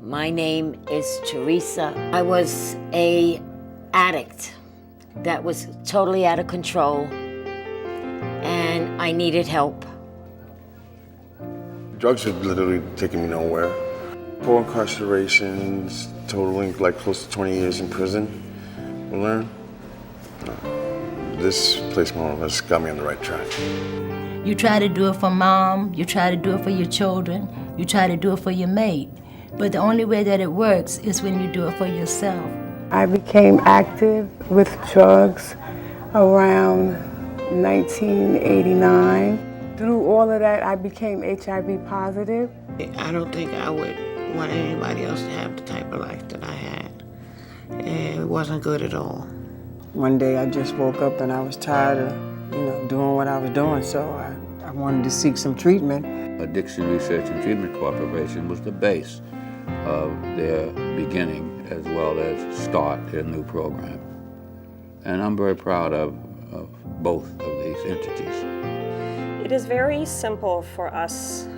My name is Teresa. I was an addict that was totally out of control, and I needed help. Drugs have literally taken me nowhere. 4 incarcerations, totaling like close to 20 years in prison. We learn. This place more or less got me on the right track. You try to do it for mom, you try to do it for your children, you try to do it for your mate. But the only way that it works is when you do it for yourself. I became active with drugs around 1989. Through all of that, I became HIV positive. I don't think I would want anybody else to have the type of life that I had. And it wasn't good at all. One day I just woke up and I was tired of, doing what I was doing, so I wanted to seek some treatment. Addiction Research and Treatment Corporation was the base of their beginning as well as start their new program. And I'm very proud of both of these entities. It is very simple for us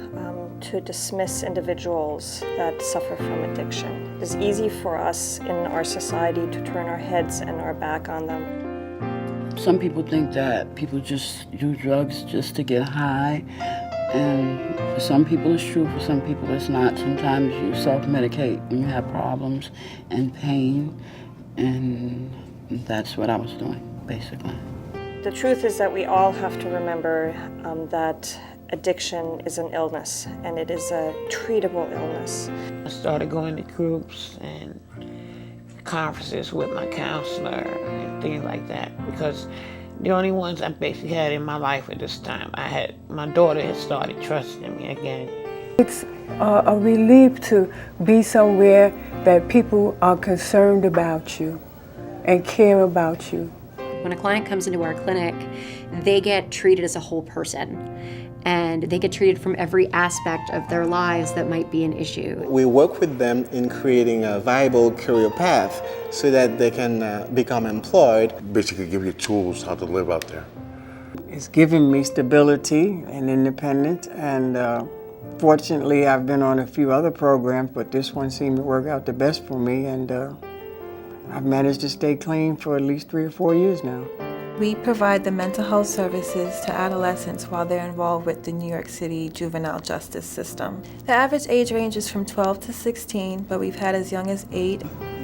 to dismiss individuals that suffer from addiction. It is easy for us in our society to turn our heads and our back on them. Some people think that people just do drugs just to get high, and for some people it's true, for some people it's not. Sometimes you self-medicate when you have problems and pain, and that's what I was doing, basically. The truth is that we all have to remember that addiction is an illness, and it is a treatable illness. I started going to groups and conferences with my counselor and things like that, because the only ones I basically had in my life at this time, my daughter had started trusting me again. It's a relief to be somewhere that people are concerned about you and care about you. When a client comes into our clinic, they get treated as a whole person, and they get treated from every aspect of their lives that might be an issue. We work with them in creating a viable career path so that they can become employed. Basically give you tools how to live out there. It's given me stability and independence, and fortunately I've been on a few other programs, but this one seemed to work out the best for me, and I've managed to stay clean for at least 3 or 4 years now. We provide the mental health services to adolescents while they're involved with the New York City juvenile justice system. The average age range is from 12 to 16, but we've had as young as 8.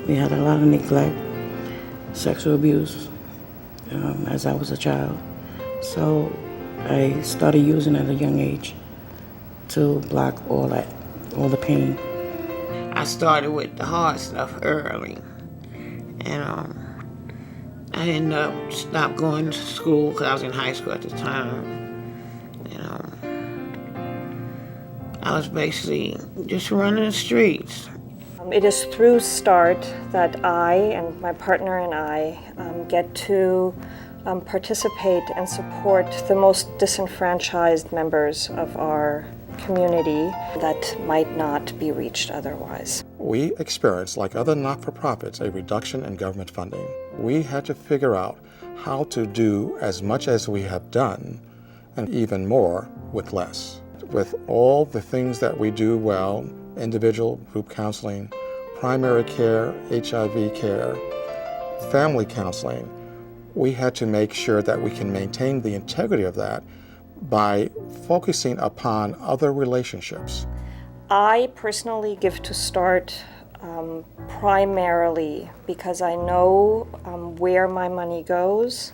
We had a lot of neglect, sexual abuse, as I was a child. So I started using at a young age to block all the pain. I started with the hard stuff early, and I ended up stopped going to school because I was in high school at the time. I was basically just running the streets. It is through START that I and my partner and I get to participate and support the most disenfranchised members of our community that might not be reached otherwise. We experienced, like other not-for-profits, a reduction in government funding. We had to figure out how to do as much as we have done and even more with less. With all the things that we do well, individual group counseling, primary care, HIV care, family counseling, we had to make sure that we can maintain the integrity of that by focusing upon other relationships. I personally give to START primarily because I know where my money goes.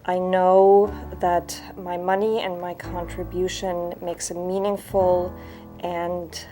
I know that my money and my contribution makes a meaningful and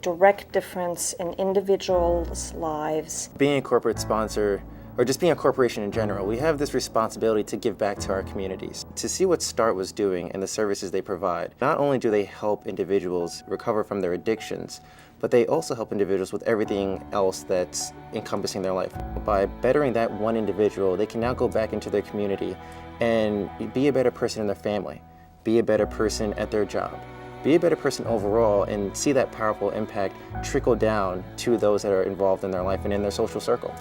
direct difference in individuals' lives. Being a corporate sponsor, or just being a corporation in general, we have this responsibility to give back to our communities. To see what START was doing and the services they provide, not only do they help individuals recover from their addictions, but they also help individuals with everything else that's encompassing their life. By bettering that one individual, they can now go back into their community and be a better person in their family, be a better person at their job, be a better person overall, and see that powerful impact trickle down to those that are involved in their life and in their social circle.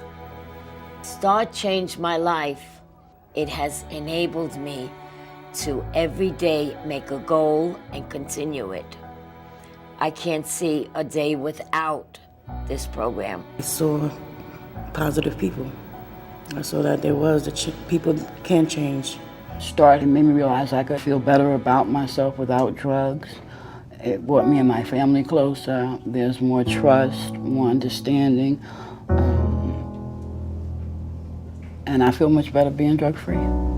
START changed my life. It has enabled me to every day make a goal and continue it. I can't see a day without this program. I saw positive people. I saw that there was people can change. START made me realize I could feel better about myself without drugs. It brought me and my family closer. There's more trust, more understanding, and I feel much better being drug-free.